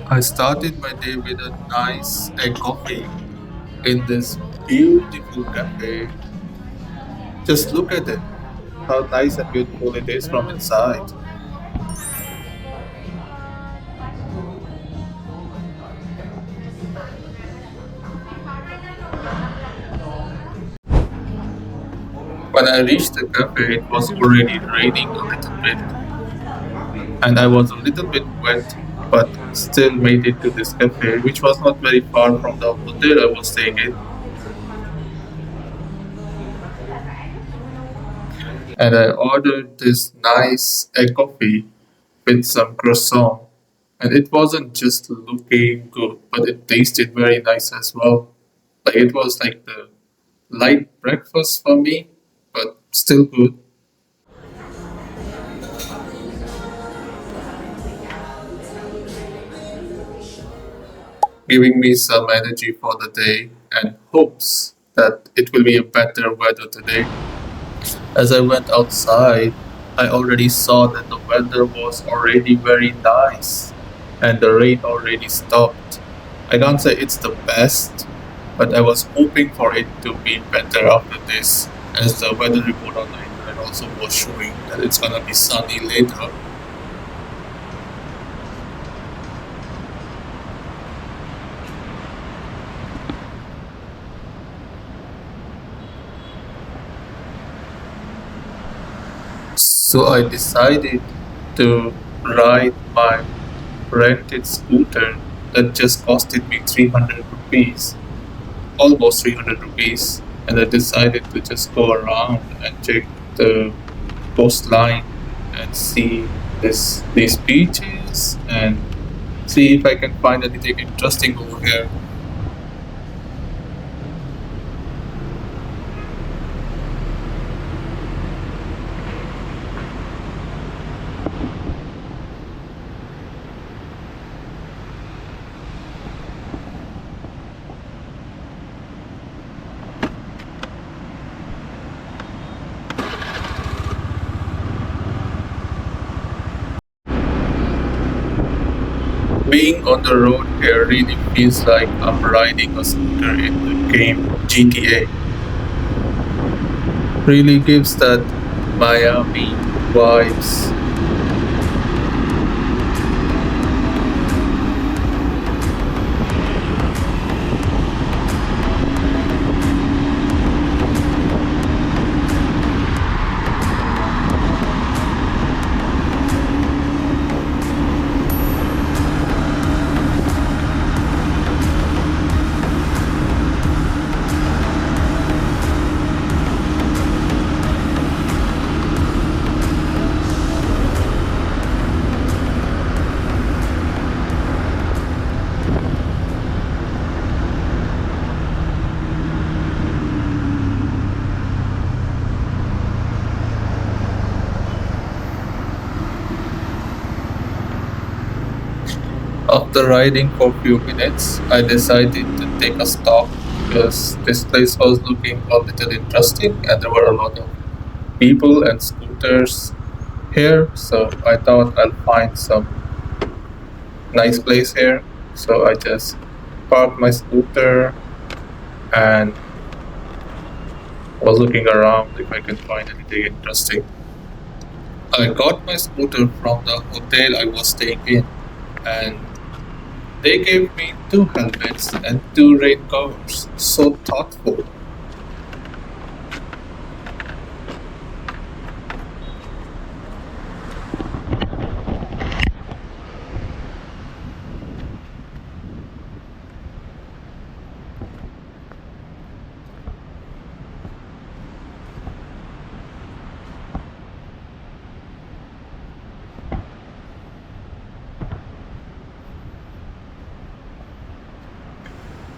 I started my day with a nice egg coffee in this beautiful cafe. Just look at it, how nice and beautiful it is from inside. When I reached the cafe, it was already raining a little bit, and I was a little bit wet, but still made it to this cafe, which was not very far from the hotel I was staying in. And I ordered this nice egg coffee with some croissant. And it wasn't just looking good, but it tasted very nice as well. Like it was like the light breakfast for me, but still good, giving me some energy for the day and hopes that it will be a better weather today. As I went outside, I already saw that the weather was already very nice and the rain already stopped. I can't say it's the best, but I was hoping for it to be better after this, as the weather report on the internet also was showing that it's gonna be sunny later. So I decided to ride my rented scooter that just costed me 300 rupees, almost 300 rupees, and I decided to just go around and check the coastline and see these beaches and see if I can find anything interesting over here. Being on the road here really feels like I'm riding a scooter in the game GTA. Really gives that Miami vibes. After riding for a few minutes, I decided to take a stop because this place was looking a little interesting and there were a lot of people and scooters here. So I thought I'll find some nice place here. So I just parked my scooter and was looking around if I can find anything interesting. I got my scooter from the hotel I was staying in, and they gave me two helmets and two rain covers. So thoughtful.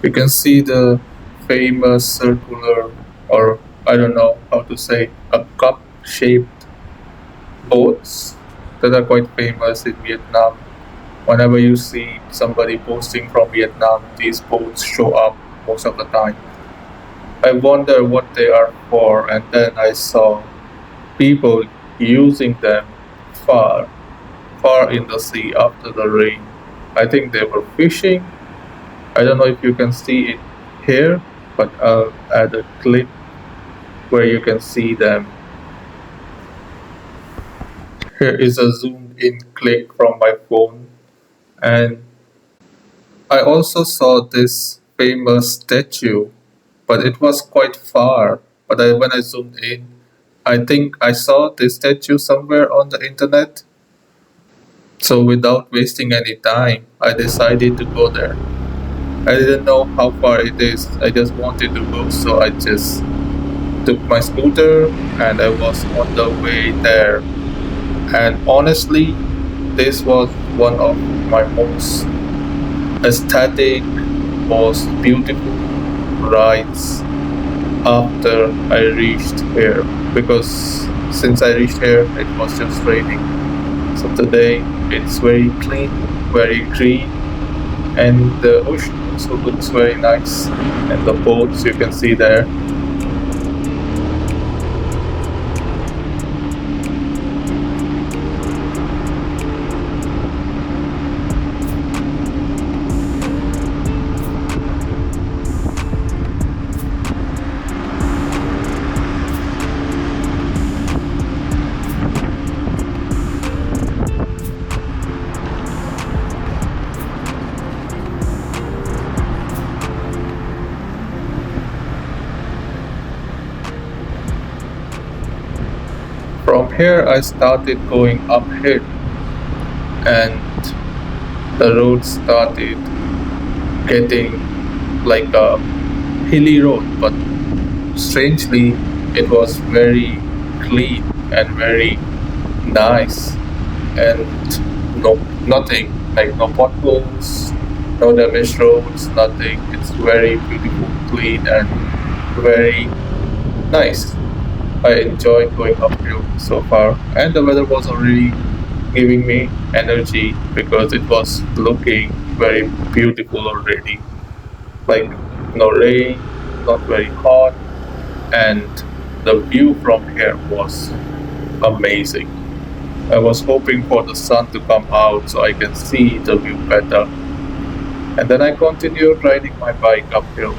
You can see the famous circular, or I don't know how to say, a cup shaped boats that are quite famous in Vietnam. Whenever you see somebody posting from Vietnam, these boats show up most of the time. I wonder what they are for, and then I saw people using them far, far in the sea after the rain. I think they were fishing. I don't know if you can see it here, but I'll add a clip where you can see them. Here is a zoomed in clip from my phone, and I also saw this famous statue, but it was quite far. But when I zoomed in, I think I saw this statue somewhere on the internet. So without wasting any time, I decided to go there. I didn't know how far it is. I just wanted to go, so I just took my scooter and I was on the way there. And honestly, this was one of my most aesthetic, most beautiful rides after I reached here. Because since I reached here, it was just raining. So today it's very clean, very green, and the ocean also looks very nice. And the boats you can see there. From here, I started going uphill, and the road started getting like a hilly road, but strangely, it was very clean and very nice, and no nothing like no potholes, no damaged roads, nothing. It's very beautiful, clean, and very nice. I enjoyed going uphill so far, and the weather was already giving me energy because it was looking very beautiful already. Like no rain, not very hot, and the view from here was amazing. I was hoping for the sun to come out so I can see the view better. And then I continued riding my bike uphill.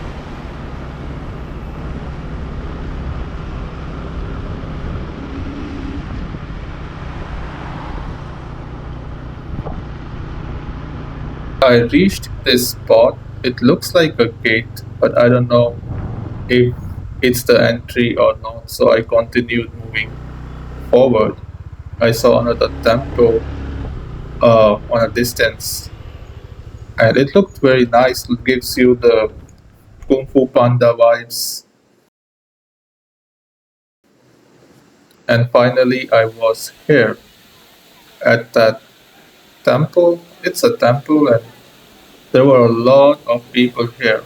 I reached this spot. It looks like a gate, but I don't know if it's the entry or not. So I continued moving forward. I saw another temple on a distance, and it looked very nice. It gives you the Kung Fu Panda vibes. And finally, I was here at that temple. It's a temple, and there were a lot of people here.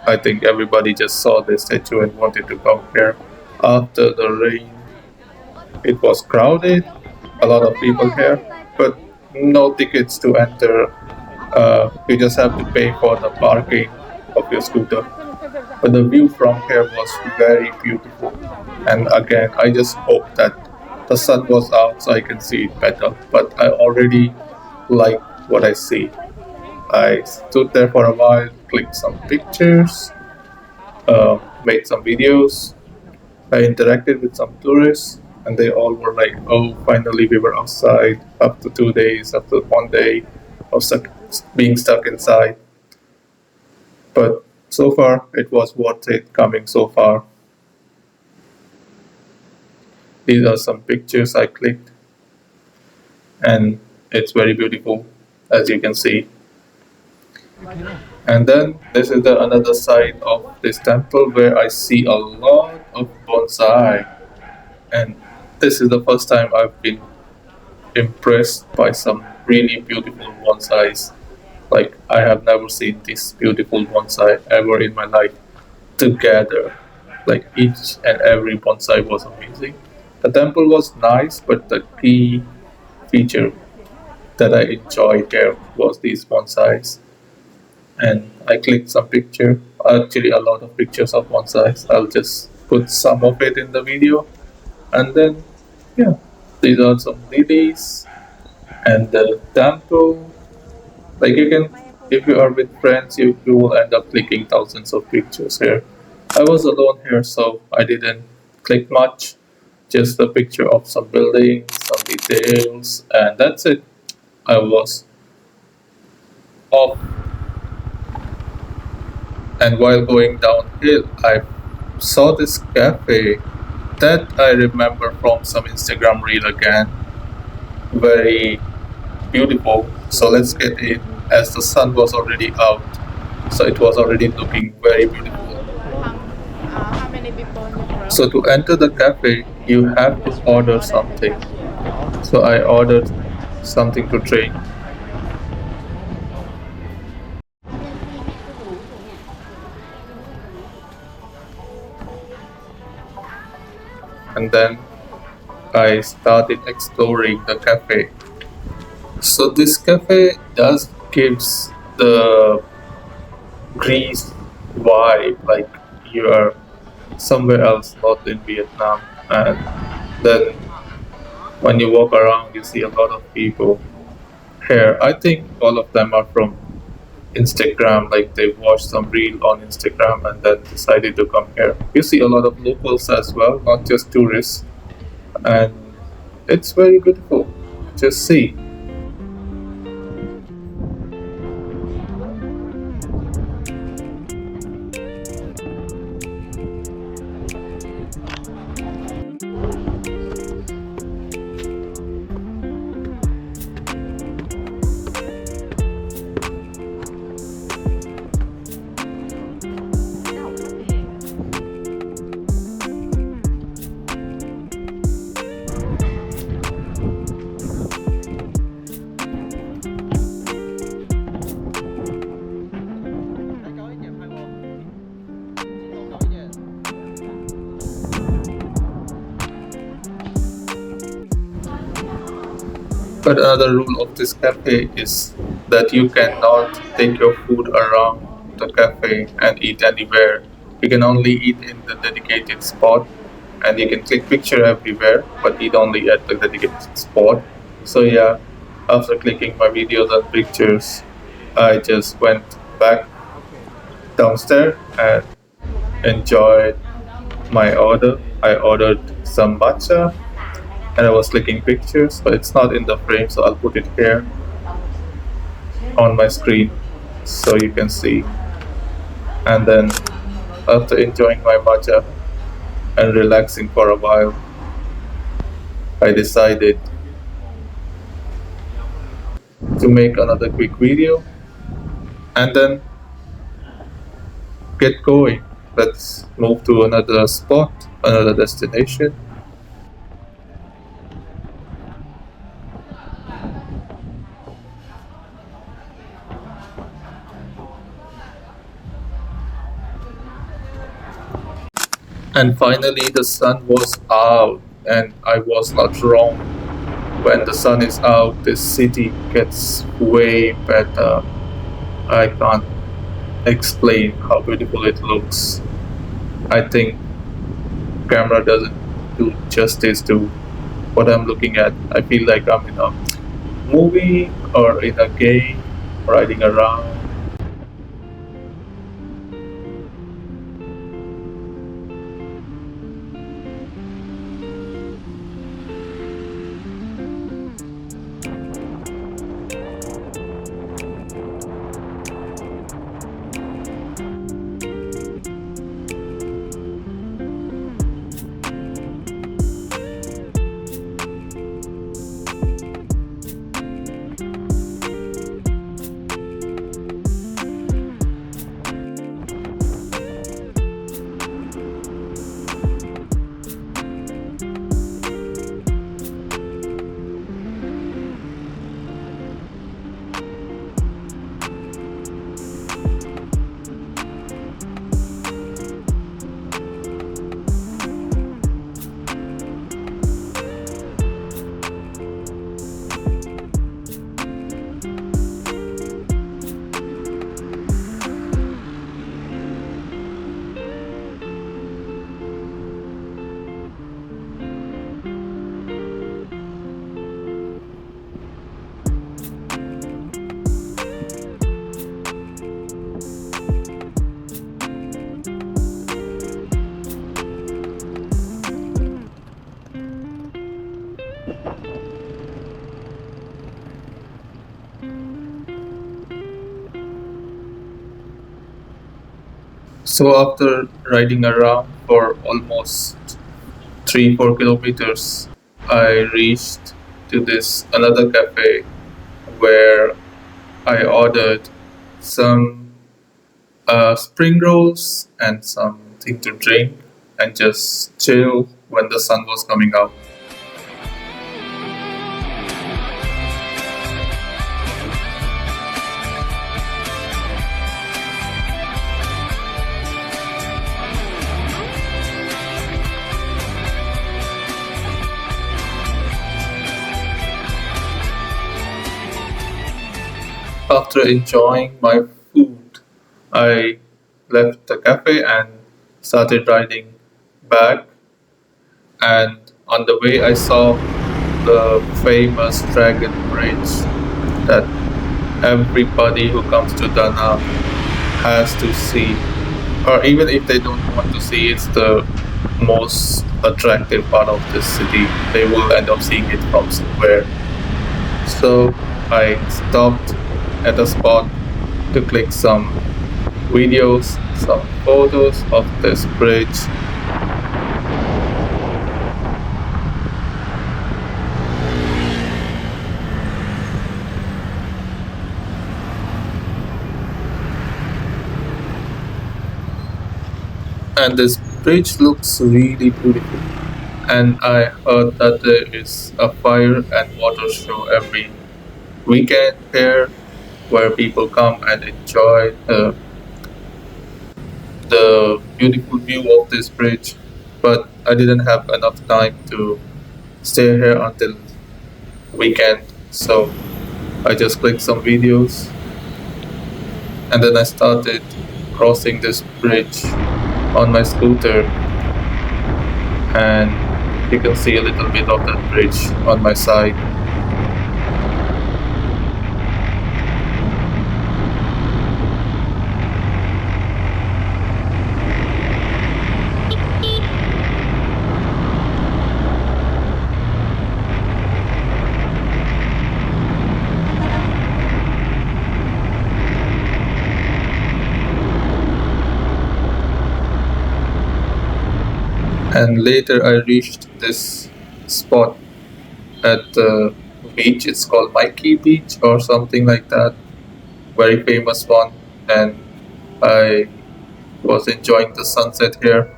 I think everybody just saw the statue and wanted to come here. After the rain, it was crowded, a lot of people here, but no tickets to enter. You just have to pay for the parking of your scooter. But the view from here was very beautiful. And again, I just hope that the sun was out so I can see it better. But I already like what I see. I stood there for a while, clicked some pictures, made some videos. I interacted with some tourists, and they all were like, "Oh, finally we were outside after 2 days, after one day of being stuck inside." But so far, it was worth it coming so far. These are some pictures I clicked, and it's very beautiful, as you can see. And then this is the another side of this temple where I see a lot of bonsai, and this is the first time I've been impressed by some really beautiful bonsais. Like I have never seen this beautiful bonsai ever in my life together. Like each and every bonsai was amazing. The temple was nice, but the key feature that I enjoyed here was these bonsais. And I clicked some picture, actually a lot of pictures of bonsais. I'll just put some of it in the video, and then yeah, these are some lilies and the temple. Like you can, if you are with friends, you will end up clicking thousands of pictures here. I was alone here, so I didn't click much. Just a picture of some buildings, some details, and that's it. I was off, and while going downhill, I saw this cafe that I remember from some Instagram reel again. Very beautiful. So let's get in, as the sun was already out. So it was already looking very beautiful. How many people in your group? So to enter the cafe, you have to order something. So I ordered something to drink, and then I started exploring the cafe. So this cafe does gives the Greece vibe, like you are somewhere else, not in Vietnam. And then when you walk around, you see a lot of people here. I think all of them are from Instagram, like they watched some reel on Instagram and then decided to come here. You see a lot of locals as well, not just tourists, and it's very beautiful. Just see. But another rule of this cafe is that you cannot take your food around the cafe and eat anywhere. You can only eat in the dedicated spot, and you can click picture everywhere, but eat only at the dedicated spot. So yeah, after clicking my videos and pictures, I just went back downstairs and enjoyed my order. I ordered some matcha and I was clicking pictures, but it's not in the frame, so I'll put it here on my screen so you can see. And then after enjoying my matcha and relaxing for a while, I decided to make another quick video and then get going. Let's move to another spot, another destination. And finally, the sun was out, and I was not wrong. When the sun is out, this city gets way better. I can't explain how beautiful it looks. I think camera doesn't do justice to what I'm looking at. I feel like I'm in a movie or in a game riding around. So after riding around for almost 3 4 kilometers, I reached to this another cafe where I ordered some spring rolls and something to drink and just chill when the sun was coming out. After enjoying my food, I left the cafe and started riding back. And on the way, I saw the famous Dragon Bridge that everybody who comes to Dana has to see. Or even if they don't want to see, it's the most attractive part of the city. They will end up seeing it from somewhere. So I stopped at a spot to click some videos, some photos of this bridge. And this bridge looks really beautiful. And I heard that there is a fire and water show every weekend here where people come and enjoy the beautiful view of this bridge. But I didn't have enough time to stay here until weekend, so I just clicked some videos and then I started crossing this bridge on my scooter, and you can see a little bit of that bridge on my side. And later I reached this spot at the beach. It's called Mikey Beach or something like that. Very famous one. And I was enjoying the sunset here.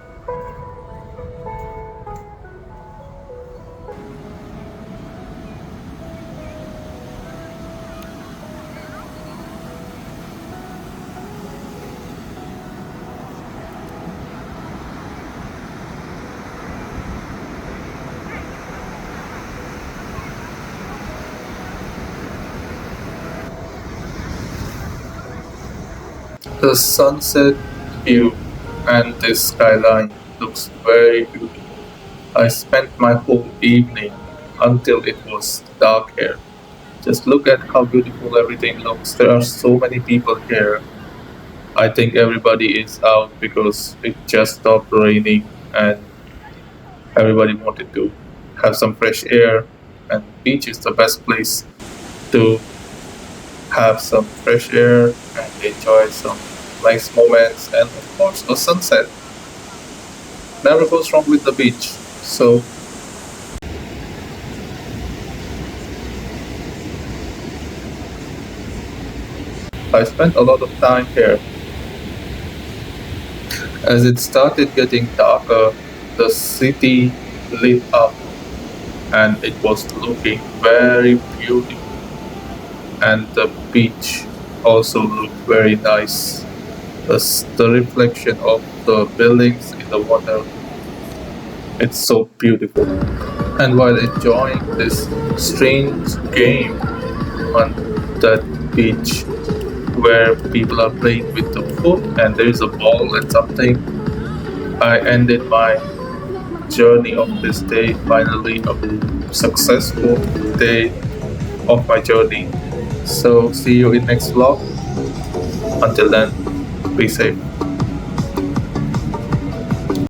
The sunset view and this skyline looks very beautiful. I spent my whole evening until it was dark here. Just look at how beautiful everything looks. There are so many people here. I think everybody is out because it just stopped raining and everybody wanted to have some fresh air. And beach is the best place to have some fresh air and enjoy some nice moments and of course a sunset. Never goes wrong with the beach. So I spent a lot of time here. As it started getting darker, the city lit up and it was looking very beautiful. And the beach also looked very nice. The reflection of the buildings in the water, it's so beautiful. And while enjoying this strange game on that beach where people are playing with the foot and there is a ball and something, I ended my journey of this day, finally a successful day of my journey. So see you in next vlog. Until then, be safe.